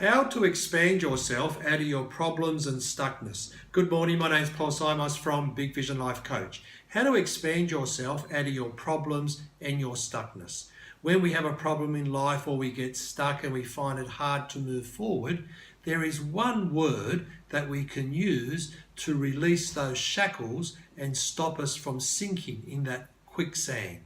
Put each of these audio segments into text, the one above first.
How to expand yourself out of your problems and stuckness. Good morning, my name is Paul Simons from Big Vision Life Coach. How to expand yourself out of your problems and your stuckness. When we have a problem in life or we get stuck and we find it hard to move forward, there is one word that we can use to release those shackles and stop us from sinking in that quicksand.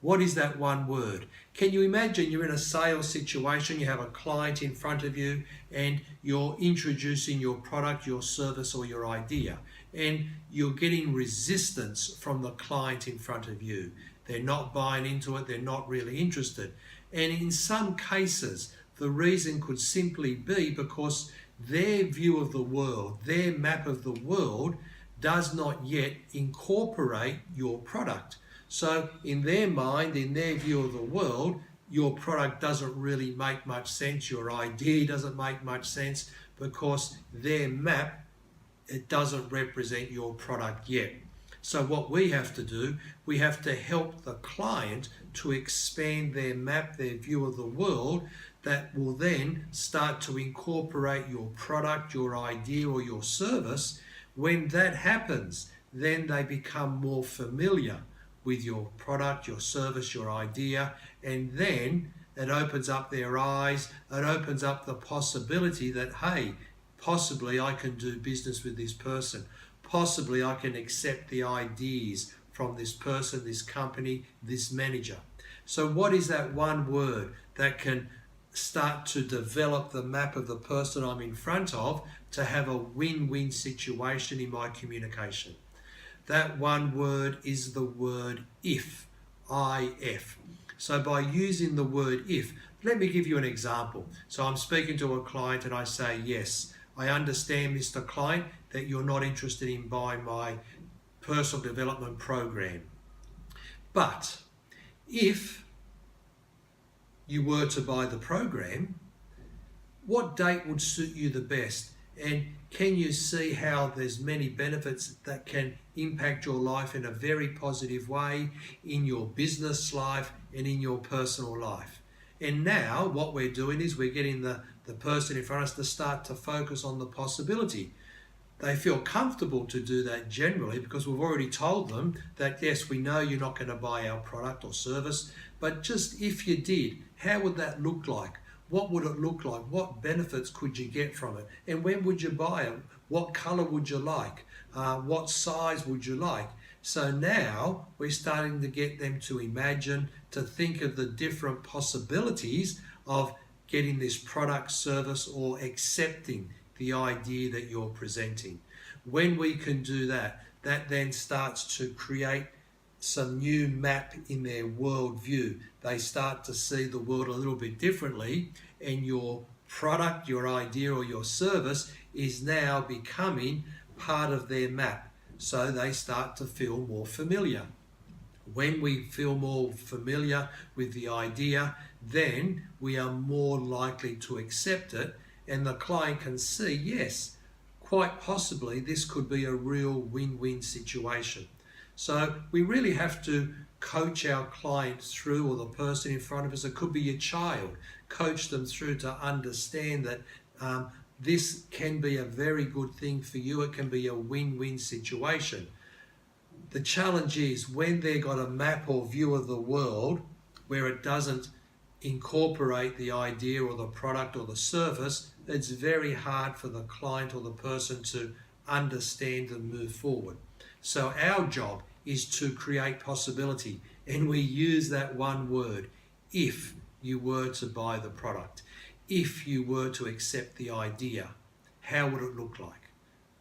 What is that one word? Can you imagine you're in a sales situation, you have a client in front of you and you're introducing your product, your service or your idea, and you're getting resistance from the client in front of you. They're not buying into it, they're not really interested. And in some cases, the reason could simply be because their view of the world, their map of the world does not yet incorporate your product. So in their mind, in their view of the world, your product doesn't really make much sense. Your idea doesn't make much sense because their map, it doesn't represent your product yet. So what we have to do, we have to help the client to expand their map, their view of the world, that will then start to incorporate your product, your idea or your service. When that happens, then they become more familiar with your product, your service, your idea, and then it opens up their eyes, it opens up the possibility that, hey, possibly I can do business with this person, possibly I can accept the ideas from this person, this company, this manager. So what is that one word that can start to develop the map of the person I'm in front of to have a win-win situation in my communication? That one word is the word if, I-F. So by using the word if, let me give you an example. So I'm speaking to a client and I say, yes, I understand, Mr. Client, that you're not interested in buying my personal development program. But if you were to buy the program, what date would suit you the best? And can you see how there's many benefits that can impact your life in a very positive way in your business life and in your personal life? And now what we're doing is we're getting the person in front of us to start to focus on the possibility. They feel comfortable to do that generally because we've already told them that, yes, we know you're not going to buy our product or service, but just if you did, how would that look like? What would it look like? What benefits could you get from it? And when would you buy it? What color would you like? What size would you like? So now we're starting to get them to imagine, to think of the different possibilities of getting this product, service, or accepting the idea that you're presenting. When we can do that, that then starts to create some new map in their worldview. They start to see the world a little bit differently, and your product, your idea or your service is now becoming part of their map. So they start to feel more familiar. When we feel more familiar with the idea, then we are more likely to accept it, and the client can see, yes, quite possibly this could be a real win-win situation. So we really have to coach our clients through, or the person in front of us, it could be your child, coach them through to understand that this can be a very good thing for you. It can be a win-win situation. The challenge is when they've got a map or view of the world where it doesn't incorporate the idea or the product or the service, it's very hard for the client or the person to understand and move forward. So our job is to create possibility, and we use that one word, if you were to buy the product, if you were to accept the idea, how would it look like?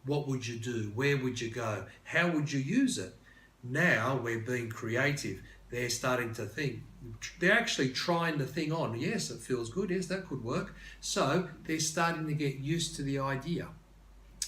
What would you do? Where would you go? How would you use it? Now we're being creative. They're starting to think. They're actually trying the thing on. Yes, it feels good. Yes, that could work. So they're starting to get used to the idea.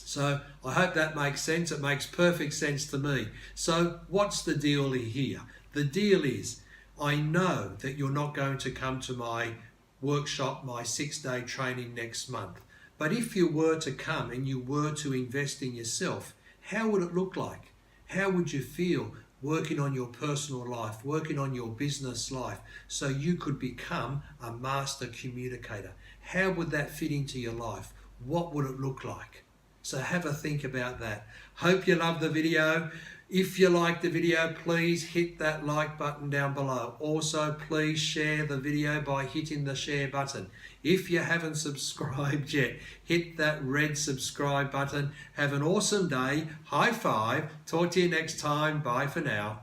So I hope that makes sense. It makes perfect sense to me. So what's the deal here? The deal is, I know that you're not going to come to my workshop, my 6-day training next month. But if you were to come and you were to invest in yourself, how would it look like? How would you feel working on your personal life, working on your business life, so you could become a master communicator? how would that fit into your life? What would it look like? So have a think about that. Hope you love the video. If you like the video, please hit that like button down below. Also, please share the video by hitting the share button. If you haven't subscribed yet, hit that red subscribe button. Have an awesome day. High five. Talk to you next time. Bye for now.